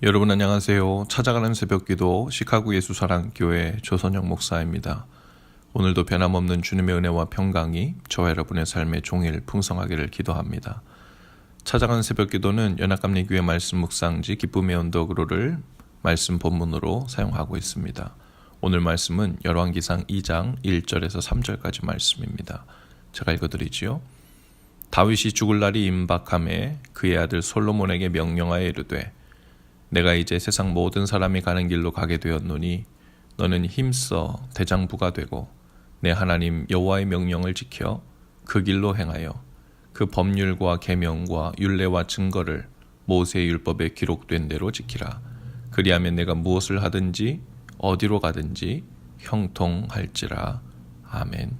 여러분 안녕하세요. 찾아가는 새벽기도 시카고 예수사랑교회 조선영 목사입니다. 오늘도 변함없는 주님의 은혜와 평강이 저와 여러분의 삶의 종일 풍성하기를 기도합니다. 찾아가는 새벽기도는 연합감리교회 말씀 묵상지 기쁨의 언덕으로를 말씀 본문으로 사용하고 있습니다. 오늘 말씀은 열왕기상 2장 1절에서 3절까지 말씀입니다. 제가 읽어드리지요. 다윗이 죽을 날이 임박함에 그의 아들 솔로몬에게 명령하여 이르되 내가 이제 세상 모든 사람이 가는 길로 가게 되었노니 너는 힘써 대장부가 되고 내 하나님 여호와의 명령을 지켜 그 길로 행하여 그 법률과 계명과 율례와 증거를 모세의 율법에 기록된 대로 지키라. 그리하면 내가 무엇을 하든지 어디로 가든지 형통할지라. 아멘.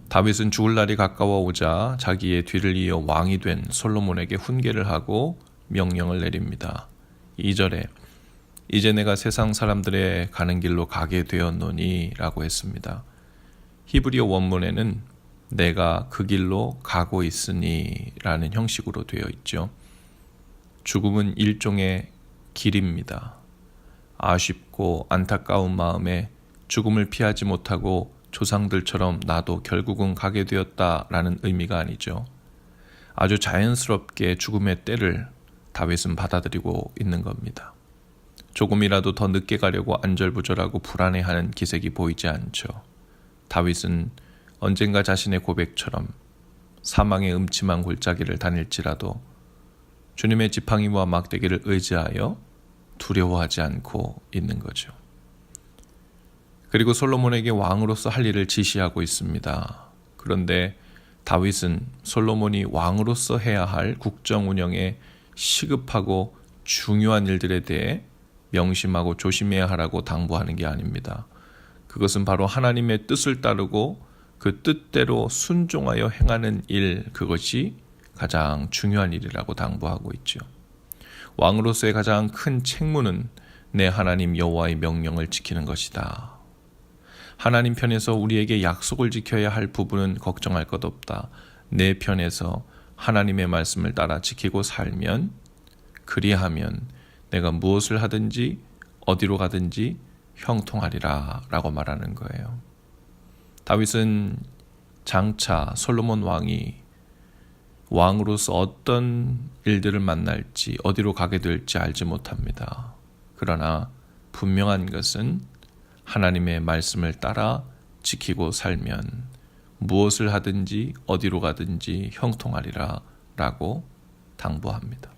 다윗은 죽을 날이 가까워 오자 자기의 뒤를 이어 왕이 된 솔로몬에게 훈계를 하고 명령을 내립니다. 2절에 이제 내가 세상 사람들의 가는 길로 가게 되었노니 라고 했습니다. 히브리어 원문에는 내가 그 길로 가고 있으니 라는 형식으로 되어 있죠. 죽음은 일종의 길입니다. 아쉽고 안타까운 마음에 죽음을 피하지 못하고 조상들처럼 나도 결국은 가게 되었다라는 의미가 아니죠. 아주 자연스럽게 죽음의 때를 다윗은 받아들이고 있는 겁니다. 조금이라도 더 늦게 가려고 안절부절하고 불안해하는 기색이 보이지 않죠. 다윗은 언젠가 자신의 고백처럼 사망의 음침한 골짜기를 다닐지라도 주님의 지팡이와 막대기를 의지하여 두려워하지 않고 있는 거죠. 그리고 솔로몬에게 왕으로서 할 일을 지시하고 있습니다. 그런데 다윗은 솔로몬이 왕으로서 해야 할 국정 운영에 시급하고 중요한 일들에 대해 명심하고 조심해야 하라고 당부하는 게 아닙니다. 그것은 바로 하나님의 뜻을 따르고 그 뜻대로 순종하여 행하는 일, 그것이 가장 중요한 일이라고 당부하고 있죠. 왕으로서의 가장 큰 책무는 내 하나님 여호와의 명령을 지키는 것이다. 하나님 편에서 우리에게 약속을 지켜야 할 부분은 걱정할 것 없다. 내 편에서 하나님의 말씀을 따라 지키고 살면, 그리하면 내가 무엇을 하든지 어디로 가든지 형통하리라 라고 말하는 거예요. 다윗은 장차 솔로몬 왕이 왕으로서 어떤 일들을 만날지 어디로 가게 될지 알지 못합니다. 그러나 분명한 것은 하나님의 말씀을 따라 지키고 살면 무엇을 하든지 어디로 가든지 형통하리라 라고 당부합니다.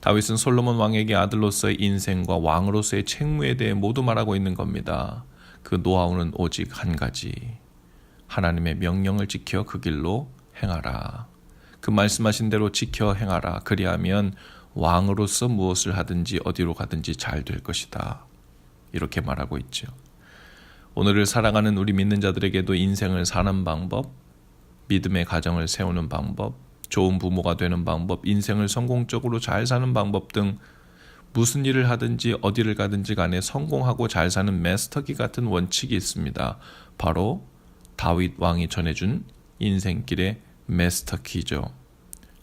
다윗은 솔로몬 왕에게 아들로서의 인생과 왕으로서의 책무에 대해 모두 말하고 있는 겁니다. 그 노하우는 오직 한 가지. 하나님의 명령을 지켜 그 길로 행하라. 그 말씀하신 대로 지켜 행하라. 그리하면 왕으로서 무엇을 하든지 어디로 가든지 잘 될 것이다. 이렇게 말하고 있죠. 오늘을 살아가는 우리 믿는 자들에게도 인생을 사는 방법, 믿음의 가정을 세우는 방법, 좋은 부모가 되는 방법, 인생을 성공적으로 잘 사는 방법 등 무슨 일을 하든지 어디를 가든지 간에 성공하고 잘 사는 마스터키 같은 원칙이 있습니다. 바로 다윗 왕이 전해준 인생길의 마스터키죠.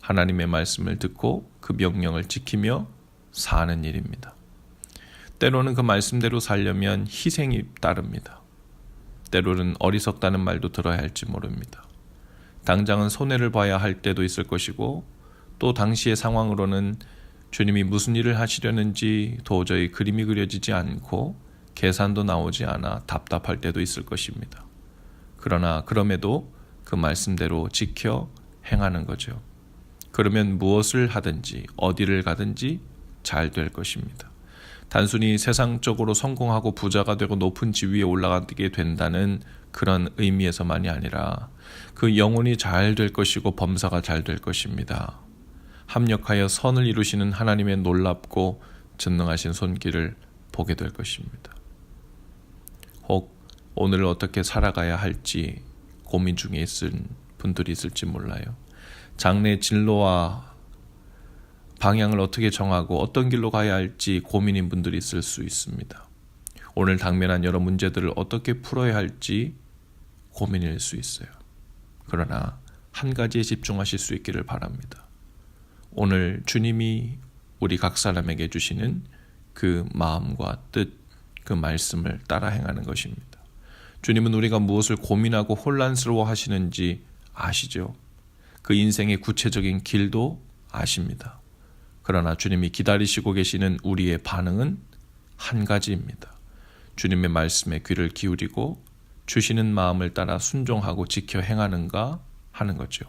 하나님의 말씀을 듣고 그 명령을 지키며 사는 일입니다. 때로는 그 말씀대로 살려면 희생이 따릅니다. 때로는 어리석다는 말도 들어야 할지 모릅니다. 당장은 손해를 봐야 할 때도 있을 것이고 또 당시의 상황으로는 주님이 무슨 일을 하시려는지 도저히 그림이 그려지지 않고 계산도 나오지 않아 답답할 때도 있을 것입니다. 그러나 그럼에도 그 말씀대로 지켜 행하는 거죠. 그러면 무엇을 하든지 어디를 가든지 잘 될 것입니다. 단순히 세상적으로 성공하고 부자가 되고 높은 지위에 올라가게 된다는 그런 의미에서만이 아니라 그 영혼이 잘 될 것이고 범사가 잘 될 것입니다. 합력하여 선을 이루시는 하나님의 놀랍고 전능하신 손길을 보게 될 것입니다. 혹 오늘을 어떻게 살아가야 할지 고민 중에 있을 분들이 있을지 몰라요. 장래 진로와 방향을 어떻게 정하고 어떤 길로 가야 할지 고민인 분들이 있을 수 있습니다. 오늘 당면한 여러 문제들을 어떻게 풀어야 할지 고민일 수 있어요. 그러나 한 가지에 집중하실 수 있기를 바랍니다. 오늘 주님이 우리 각 사람에게 주시는 그 마음과 뜻, 그 말씀을 따라 행하는 것입니다. 주님은 우리가 무엇을 고민하고 혼란스러워 하시는지 아시죠? 그 인생의 구체적인 길도 아십니다. 그러나 주님이 기다리시고 계시는 우리의 반응은 한 가지입니다. 주님의 말씀에 귀를 기울이고 주시는 마음을 따라 순종하고 지켜 행하는가 하는 거죠.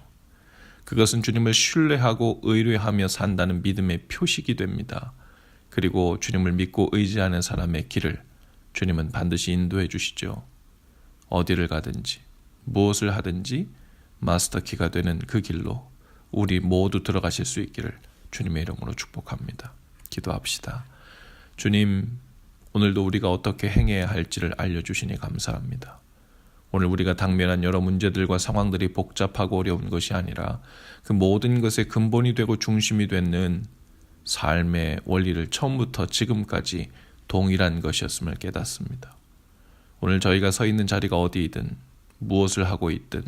그것은 주님을 신뢰하고 의뢰하며 산다는 믿음의 표식이 됩니다. 그리고 주님을 믿고 의지하는 사람의 길을 주님은 반드시 인도해 주시죠. 어디를 가든지 무엇을 하든지 마스터키가 되는 그 길로 우리 모두 들어가실 수 있기를 주님의 이름으로 축복합니다. 기도합시다. 주님, 오늘도 우리가 어떻게 행해야 할지를 알려주시니 감사합니다. 오늘 우리가 당면한 여러 문제들과 상황들이 복잡하고 어려운 것이 아니라 그 모든 것의 근본이 되고 중심이 되는 삶의 원리를 처음부터 지금까지 동일한 것이었음을 깨닫습니다. 오늘 저희가 서 있는 자리가 어디이든 무엇을 하고 있든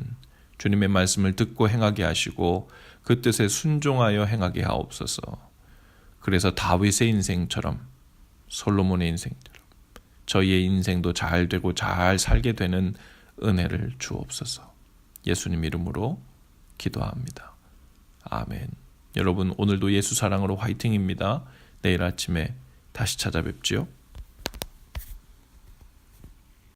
주님의 말씀을 듣고 행하게 하시고 그 뜻에 순종하여 행하게 하옵소서. 그래서 다윗의 인생처럼 솔로몬의 인생처럼 저희의 인생도 잘 되고 잘 살게 되는 은혜를 주옵소서. 예수님 이름으로 기도합니다. 아멘. 여러분 오늘도 예수 사랑으로 화이팅입니다. 내일 아침에 다시 찾아뵙지요.